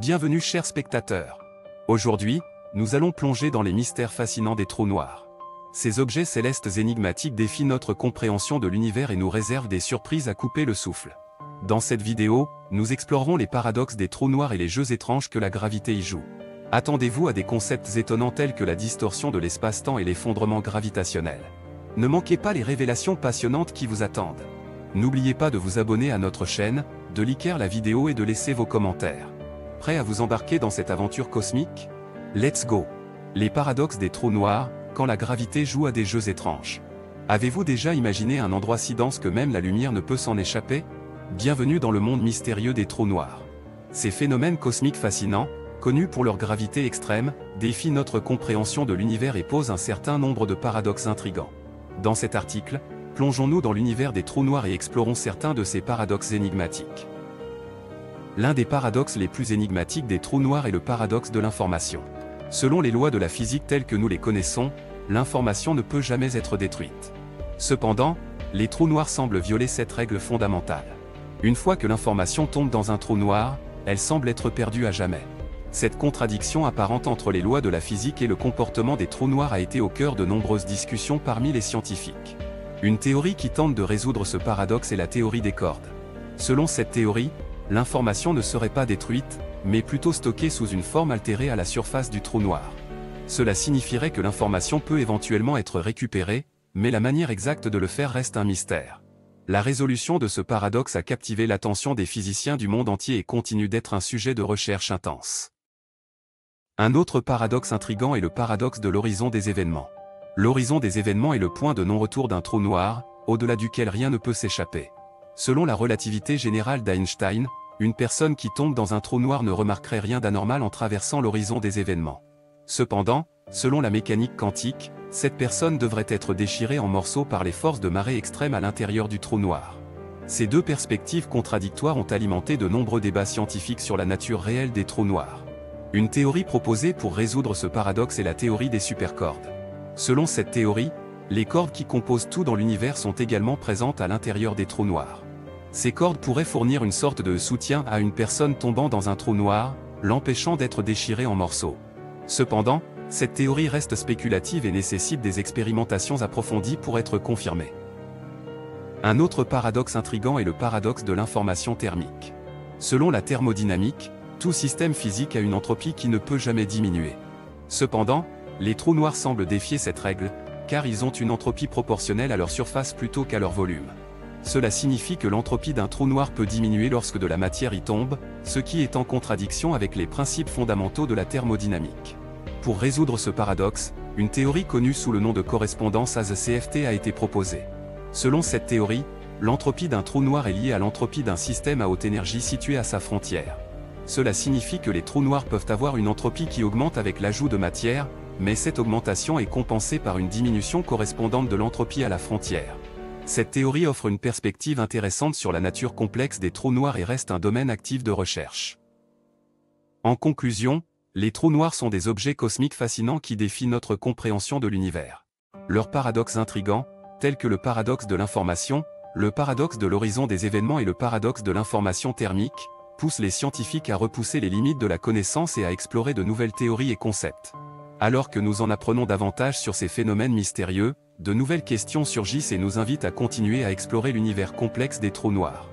Bienvenue chers spectateurs. Aujourd'hui, nous allons plonger dans les mystères fascinants des trous noirs. Ces objets célestes énigmatiques défient notre compréhension de l'univers et nous réservent des surprises à couper le souffle. Dans cette vidéo, nous explorerons les paradoxes des trous noirs et les jeux étranges que la gravité y joue. Attendez-vous à des concepts étonnants tels que la distorsion de l'espace-temps et l'effondrement gravitationnel. Ne manquez pas les révélations passionnantes qui vous attendent. N'oubliez pas de vous abonner à notre chaîne, de liker la vidéo et de laisser vos commentaires. Prêt à vous embarquer dans cette aventure cosmique? Let's go! Les paradoxes des trous noirs, quand la gravité joue à des jeux étranges. Avez-vous déjà imaginé un endroit si dense que même la lumière ne peut s'en échapper? Bienvenue dans le monde mystérieux des trous noirs. Ces phénomènes cosmiques fascinants, connus pour leur gravité extrême, défient notre compréhension de l'univers et posent un certain nombre de paradoxes intrigants. Dans cet article, plongeons-nous dans l'univers des trous noirs et explorons certains de ces paradoxes énigmatiques. L'un des paradoxes les plus énigmatiques des trous noirs est le paradoxe de l'information. Selon les lois de la physique telles que nous les connaissons, l'information ne peut jamais être détruite. Cependant, les trous noirs semblent violer cette règle fondamentale. Une fois que l'information tombe dans un trou noir, elle semble être perdue à jamais. Cette contradiction apparente entre les lois de la physique et le comportement des trous noirs a été au cœur de nombreuses discussions parmi les scientifiques. Une théorie qui tente de résoudre ce paradoxe est la théorie des cordes. Selon cette théorie, l'information ne serait pas détruite, mais plutôt stockée sous une forme altérée à la surface du trou noir. Cela signifierait que l'information peut éventuellement être récupérée, mais la manière exacte de le faire reste un mystère. La résolution de ce paradoxe a captivé l'attention des physiciens du monde entier et continue d'être un sujet de recherche intense. Un autre paradoxe intrigant est le paradoxe de l'horizon des événements. L'horizon des événements est le point de non-retour d'un trou noir, au-delà duquel rien ne peut s'échapper. Selon la relativité générale d'Einstein, une personne qui tombe dans un trou noir ne remarquerait rien d'anormal en traversant l'horizon des événements. Cependant, selon la mécanique quantique, cette personne devrait être déchirée en morceaux par les forces de marée extrêmes à l'intérieur du trou noir. Ces deux perspectives contradictoires ont alimenté de nombreux débats scientifiques sur la nature réelle des trous noirs. Une théorie proposée pour résoudre ce paradoxe est la théorie des supercordes. Selon cette théorie, les cordes qui composent tout dans l'univers sont également présentes à l'intérieur des trous noirs. Ces cordes pourraient fournir une sorte de soutien à une personne tombant dans un trou noir, l'empêchant d'être déchirée en morceaux. Cependant, cette théorie reste spéculative et nécessite des expérimentations approfondies pour être confirmée. Un autre paradoxe intrigant est le paradoxe de l'information thermique. Selon la thermodynamique, tout système physique a une entropie qui ne peut jamais diminuer. Cependant, les trous noirs semblent défier cette règle, car ils ont une entropie proportionnelle à leur surface plutôt qu'à leur volume. Cela signifie que l'entropie d'un trou noir peut diminuer lorsque de la matière y tombe, ce qui est en contradiction avec les principes fondamentaux de la thermodynamique. Pour résoudre ce paradoxe, une théorie connue sous le nom de correspondance as CFT a été proposée. Selon cette théorie, l'entropie d'un trou noir est liée à l'entropie d'un système à haute énergie situé à sa frontière. Cela signifie que les trous noirs peuvent avoir une entropie qui augmente avec l'ajout de matière, mais cette augmentation est compensée par une diminution correspondante de l'entropie à la frontière. Cette théorie offre une perspective intéressante sur la nature complexe des trous noirs et reste un domaine actif de recherche. En conclusion, les trous noirs sont des objets cosmiques fascinants qui défient notre compréhension de l'univers. Leurs paradoxes intrigants, tels que le paradoxe de l'information, le paradoxe de l'horizon des événements et le paradoxe de l'information thermique, poussent les scientifiques à repousser les limites de la connaissance et à explorer de nouvelles théories et concepts. Alors que nous en apprenons davantage sur ces phénomènes mystérieux, de nouvelles questions surgissent et nous invitent à continuer à explorer l'univers complexe des trous noirs.